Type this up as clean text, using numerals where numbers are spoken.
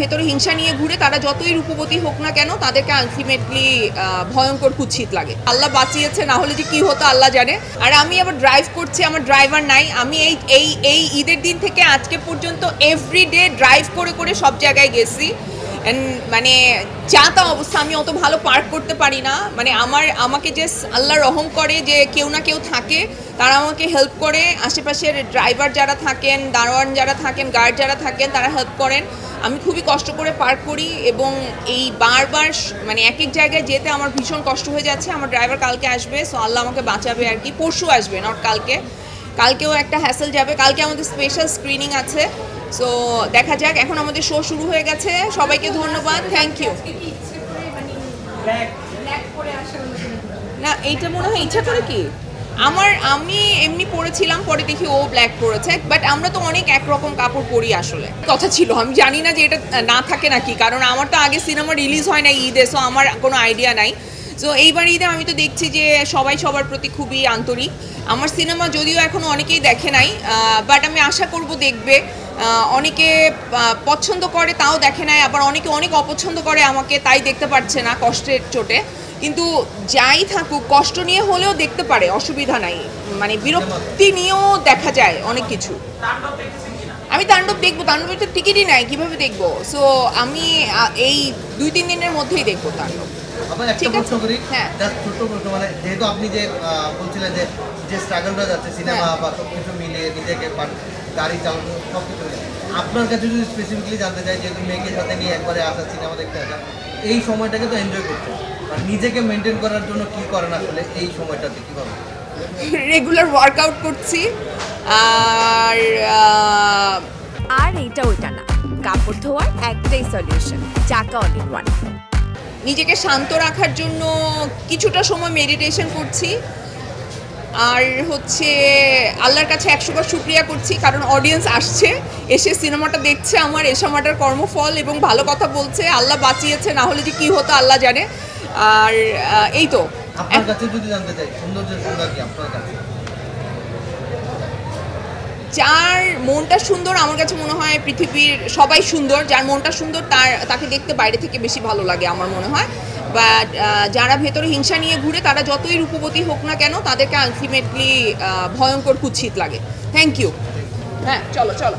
ভেতরে হিংসা নিয়ে ঘুরে তারা যতই রূপবতী হোক না কেন তাদেরকে আলটিমেটলি ভয়ঙ্কর কুৎসিত লাগে। আল্লাহ বাঁচিয়েছে, না হলে যে কি হতো আল্লাহ জানে। আর আমি আবার ড্রাইভ করছি, আমার ড্রাইভার নাই। আমি এই ঈদের দিন থেকে আজকে পর্যন্ত এভরিডে ড্রাইভ করে করে সব জায়গায় গেছি। মানে যা তা অবস্থা, আমি অত ভালো পার্ক করতে পারি না। মানে আমাকে যে আল্লাহ রহম করে যে কেউ না কেউ থাকে, তারা আমাকে হেল্প করে। আশেপাশের ড্রাইভার যারা থাকেন, দারোয়ান যারা থাকেন, গার্ড যারা থাকেন, তারা হেল্প করেন। আমি খুবই কষ্ট করে পার্ক করি এবং এই বারবার মানে এক এক জায়গায় যেতে আমার ভীষণ কষ্ট হয়ে যাচ্ছে। আমার ড্রাইভার কালকে আসবে, সো আল্লাহ আমাকে বাঁচাবে আর কি। পরশু আসবে, নট কালকে। কালকেও একটা হ্যাসেল যাবে। কালকে আমাদের স্পেশাল স্ক্রিনিং আছে, সো দেখা যাক। এখন আমাদের শো শুরু হয়ে গেছে। সবাইকে ধন্যবাদ, থ্যাংক ইউ। না, এইটা মনে হয় ইচ্ছা করে কি আমি এমনি পরেছিলাম, পরে দেখি ও ব্ল্যাক পরেছে। বাট আমরা তো অনেক একরকম কাপড় পরি আসলে। কথা ছিল, আমি জানি না যে এটা না থাকে নাকি, কারণ আমার তো আগে সিনেমা রিলিজ হয় না ঈদে, সো আমার কোনো আইডিয়া নাই। সো এইবার ঈদে আমি তো দেখছি যে সবাই সবার প্রতি খুবই আন্তরিক। আমার সিনেমা যদিও এখনও অনেকেই দেখে নাই, বাট আমি আশা করব দেখবে। অনেকে পছন্দ করে তাও দেখে নাই, আবার অনেকে অনেক অপছন্দ করে আমাকে, তাই দেখতে পারছে না কষ্টের চোটে। কিন্তু যাই থাকুক, কষ্ট নিয়ে হলেও দেখতে পারে, অসুবিধা নাই। মানে বিরক্তি নিয়েও দেখা যায় অনেক কিছু। আমি তাণ্ডব দেখবো, তাণ্ডবের তো টিকিটই নাই, কিভাবে দেখবো? সো আমি এই 2-3 দিনের মধ্যেই দেখবো তাণ্ডব। ঠিক আছে, হ্যাঁ। ছোট প্রশ্ন, মানে যেহেতু আপনি যে বলছিলেন যে স্ট্রাগলটা যাচ্ছে সিনেমা বা সবকিছু মিলিয়ে নিজেকে গাড়ি চালানো সবকিছু মিলিয়ে, আপনার কাছে যদি স্পেসিফিকলি জানতে চাই, যেহেতু মেয়েকে সাথে নিয়ে একবারে আসা, সিনেমা দেখতে আসা, এই সময়টাকে তো এনজয় করতে, আর নিজেকে মেনটেন করার জন্য কি করেন আসলে এই সময়টাতে, কীভাবে? রেগুলার ওয়ার্কআউট করছি। আর এইটা ওইটা না, কাপড় ধোয়ার একটাই সলিউশন, চাকা অল ইন ওয়ান। নিজেকে শান্ত রাখার জন্য কিছুটা সময় মেডিটেশন করছি। আর হচ্ছে আল্লাহর কাছে 100বার শুকরিয়া করছি, কারণ অডিয়েন্স আসছে, এসে সিনেমাটা দেখছে, আমার এই সময়টার কর্মফল, এবং ভালো কথা বলছে। আল্লাহ বাঁচিয়েছে, না হলে যে কি হতো আল্লাহ জানে। আর এই তো। আপনার কাছে যদি জানতে চাই, সৌন্দর্যের সংজ্ঞা কি আপনার কাছে? যার মনটা সুন্দর, আমার কাছে মনে হয় পৃথিবীর সবাই সুন্দর। যার মনটা সুন্দর তাকে দেখতে বাইরে থেকে বেশি ভালো লাগে আমার মনে হয়। বা যারা ভেতরে হিংসা নিয়ে ঘুরে তারা যতই রূপবতী হোক না কেন তাদেরকে আলটিমেটলি ভয়ঙ্কর কুৎসিত লাগে। Thank you. হ্যাঁ, চলো চলো।